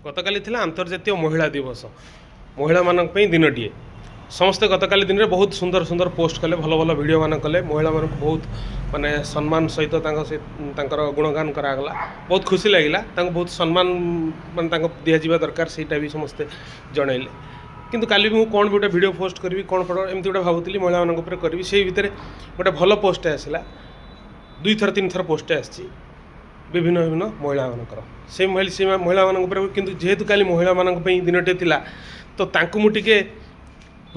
गतकाली थिला अंतर्जातीय महिला दिवस महिला मानक पई दिनटिए समस्ते गतकाली दिन में बहुत सुंदर सुंदर पोस्ट कले भल भल वीडियो मान कले महिला मानक बहुत माने सम्मान सहित तांकर गुणगान करागला बहुत खुशी लगिला तांको बहुत सम्मान माने तांको दिया जिबा दरकार सेटा भी समस्ते जणाइले किंतु काली भी कौन गोटे वीडियो पोस्ट करी कौन पड़ एमती गोटे भावुली महिला मान करी से भितर गोटे भल पोस्ट आसला 2 थर 3 थर पोस्ट आसी विभिन्न विभिन्न महिला मानकर से महिला मान किंतु जेहेतु काली महिला मान दिनटे थिला तो तांको मु टिके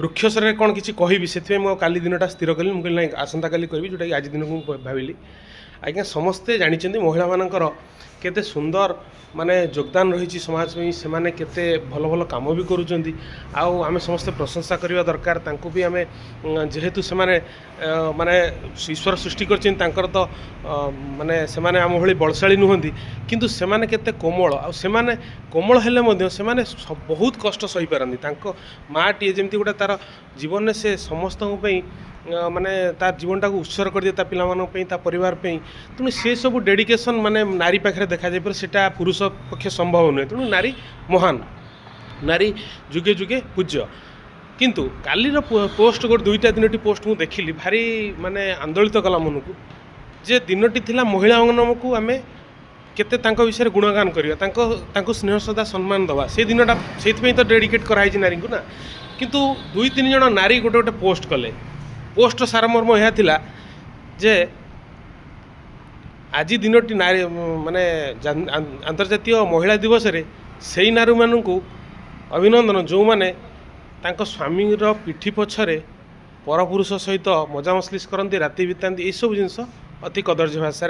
वृक्षसर कौन किसी कहबी से काली दिनटा स्थिर कली मुझे ना आसंता काली कहबी जोटा कि आज दिन को भाविली आज्ञा समस्ते जानी महिला मानकर केते सुंदर माने योगदान रही समाज में से माने केते भल भल काम भी करुँच आम समस्ते प्रशंसा करवा दरकार तांको भी आम जेहेतु से माने माने ईश्वर सृष्टि कर तो माने से माने आम भली बलशाली नुहंती किंतु से माने केते कोमल आ से माने कोमल हेले मध्य से माने बहुत कष्ट सही पारंती तांको माटी जेमती गोटे तार जीवन में से समस्त माने तार जीवनटा को उत्सर्ग कर दिए पिला परिवार तेणु से सब डेडिकेशन माने नारी पाखे देखा जाए पर सेटा पुरुष पक्ष संभव नुहे तेणु नारी महान नारी जुगे जुगे पूज्य किंतु कालीर पोस्ट गोटे 2टा 3टी पोस्ट मुझे देखिली भारी माने आंदोलित कला मन को जे दिनटी थिला महिला को आम केते तांको विषय गुणगान करवा स्नेह श्रद्धा सम्मान दवा से दिनटा से तो डेडिकेट कराई नारी को ना किंतु 2-3 जन नारी गोटे गोटे पोस्ट कले पोस्ट सारमर्म यह थिला जे आज दिनटी नारी माने अंतर्जातीय महिला दिवस रे से नारी मानू अभिनंदन जो माने तांको स्वामीर पिठी पछरे परपुरुष सहित मजा मसलिस करती राति बिताती ये सब जिनस अति कदर्य भाषा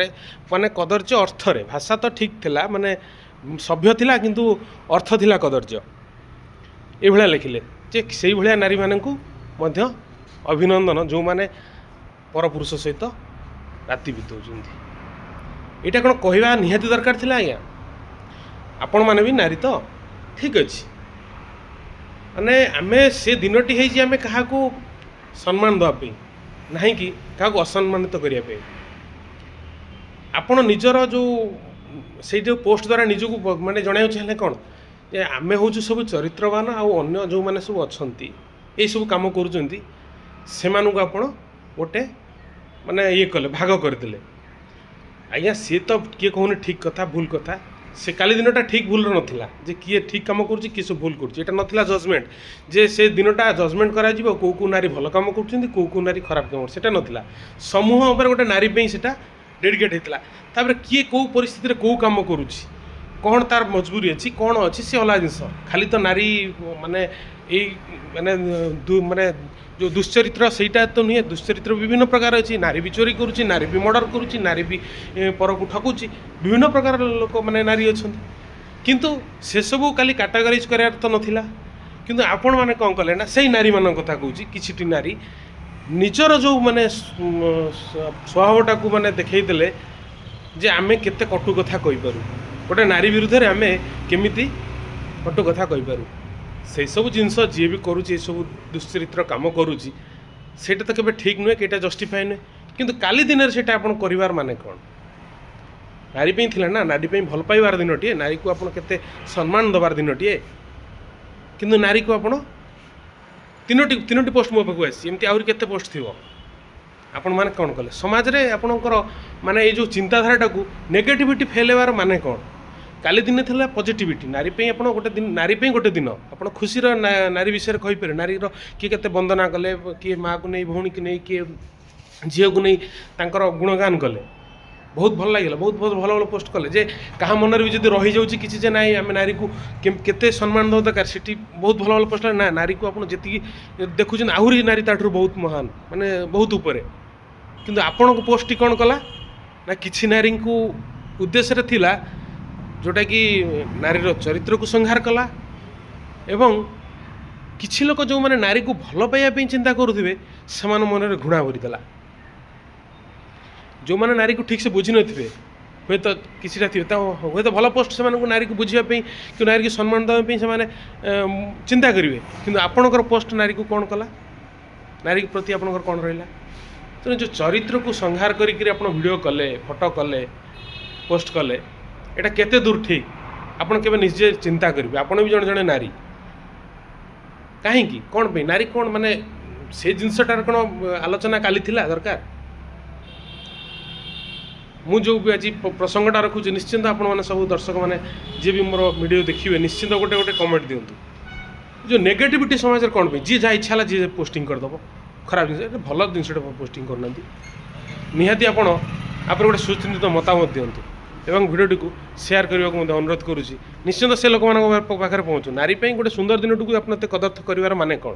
माने कदर्य अर्थ रे भाषा तो ठीक थिला माने सभ्य थिला किंतु अर्थ थिला कदर्य ये लिखिले जे से भाया नारी मानू मध्य अभिनंदन जो माने परपुरुष सहित राति बिताउछन्ति एटा कौन कहवा निहाती दरकार थिला आज्ञा आपण माने भी नारी तो ठीक अच्छे माने आमे से दिनटी है आमे कहा को सम्मान देवाई ना कि क्या असम्मानित करने आपण निजर जो से जो पोस्ट द्वारा निजक माने जनाई चाहिए कौन जे आमे हूँ सब चरित्रवान आन्य जो मैंने सब अच्छा ये सब कम कर आपण गोटे माने ये कले भाग करदे आज्ञा सी तो किए कहूनी ठीक कथा भूल कथा से काली दिनटा ठीक भूल नाला जे किए ठीक कम कर किए सब भूल कर नाला जजमेंट जे से दिनटा जजमेंट करा कौ कौ नारी भल कम कर नारी खराब कम से नाला समूह उपर गोटे नारी से डेडिकेट होता किए कौ परिस्थिति कौ कम करुच्ची कौन तार मजबूरी अच्छी कौन अच्छी सी अलग जिनस खाली तो नारी माने माने माने जो दुश्चरित्र सेटा तो नुहे दुश्चरित्र विभिन्न प्रकार अच्छी नारी भी चोरी करुच्ची नारी भी मर्डर करुच्ची नारी भी पर को ठकुची विभिन्न प्रकार लोक माने नारी अच्छा किंतु से सब काली कैटेगराइज करार तो नाला किंतु आपण माने कौन कले ना से नारी मान कथा कहूँ किसी नारी निजर जो माने स्वभावटा को माने देखईदेले जे आमे केते कटु कथा कहीपर गोटे नारी विरुद्ध रे आमे केमिति कटु कथा कहीपर से सब जिनस जी भी करुच्ची सब दुश्चरित्र कम करुच्ची सेटा तो केबे ठीक नुहे कि जस्टिफाई नुहे किंतु काली दिन से कर माने कौन नारी पे थिला ना नारी पे भल पाइबार दिनटिए नारी को आपण केते सम्मान दबार दिनटिए किंतु नारी को आपण तीनोटी पोस्ट मो पाखु आसी एमती आहुरी केते पोस्ट थिवो आपण माने कौन कले समाज रे आपणकर माने ये जो चिंताधाराटा को नेगेटिविटी फैलेबार माने कौन काली दिन था पॉजिटिविटी नारी पे आप गोटे दिन नारी पे गोटे दिन आप खुशी नारी विषय कहीपर नारी किए केते वंदना कले किए माँ को नहीं भौणी की नहीं किए झील को नहीं तांकर गुणगान कले बहुत भल लगे बहुत बहुत भल भल पोस्ट कले जे क्या मन भी जब रही जाऊँगी किसी जे ना आम नारी को केते सम्मान दवा दरकार से बहुत भल भल पोस्ट ना नारी को आप जी देखुन आहरी नारी ताठू बहुत महान माने बहुत उपरे किंतु आपण को पोस्ट कौन कला ना किसी नारी को उद्देश्य थिला जोटा कि नारीर चरित्र को संहार कला एवं किछि लोक जो माने नारी को भल पाइबा चिंता करुवे से मन में घृणा भरीदेला जो माने नारी को ठीक से बुझी नथिबे हे तो किछिटा थे हे तो भल पोस्ट से नारी को बुझापी कि नारी को सम्मान देवाई से चिंता करेंगे किंतु आपणकर पोस्ट नारी को कौन कला नारी प्रति आपणकर कौन रहा तेणु जो चरित्र को संहार करिक वीडियो कले फोटो कले पोस्ट कले एटा केते दूर ठीक ଆପଣ କେବେ ନିଜେ ଚିନ୍ତା କରିବେ ଆପଣ ବି ଜଣେ ଜଣେ ନାରୀ କାହିଁକି କ'ଣ ପାଇଁ ନାରୀ କ'ଣ ମାନେ ସେ ଜିନିଷଟାର କ'ଣ ଆଲୋଚନା କାଲି ଥିଲା ଦରକାର ମୁଁ ଯେଉଁ ବି ଆଜି ପ୍ରସଙ୍ଗଟା ରଖୁଛି ନିଶ୍ଚିନ୍ତ ଆପଣମାନେ ସବୁ ଦର୍ଶକମାନେ ଯିଏ ବି ମୋର ଭିଡ଼ିଓ ଦେଖିବେ ନିଶ୍ଚିନ୍ତ ଗୋଟେ ଗୋଟେ କମେଣ୍ଟ ଦିଅନ୍ତୁ ଯେଉଁ ନେଗେଟିଭିଟି ସମାଜରେ କ'ଣ ପାଇଁ ଯିଏ ଯାହା ଇଚ୍ଛା ହେଲା ଯିଏ ପୋଷ୍ଟିଂ କରିଦେବ ଖରାପ ଜିନିଷ ଏଟା ଭଲ ଜିନିଷଟା ପୋଷ୍ଟିଂ କରୁନାହାନ୍ତି ନିହାତି ଆପଣ ଆପରେ ଗୋଟେ ସୁଚିନ୍ତିତ ମତାମତ ଦିଅନ୍ତୁ ଏବଂ ଭିଡ଼ିଓଟିକୁ ସେୟାର କରିବାକୁ ମଧ୍ୟ ଅନୁରୋଧ କରୁଛି ନିଶ୍ଚିନ୍ତ ସେ ଲୋକମାନଙ୍କ ପାଖରେ ପହଞ୍ଚୁ ନାରୀ ପାଇଁ ଗୋଟେ ସୁନ୍ଦର ଦିନଟିକୁ ଆପଣ ଏତେ କଦର୍ଥ କରିବାର ମାନେ କ'ଣ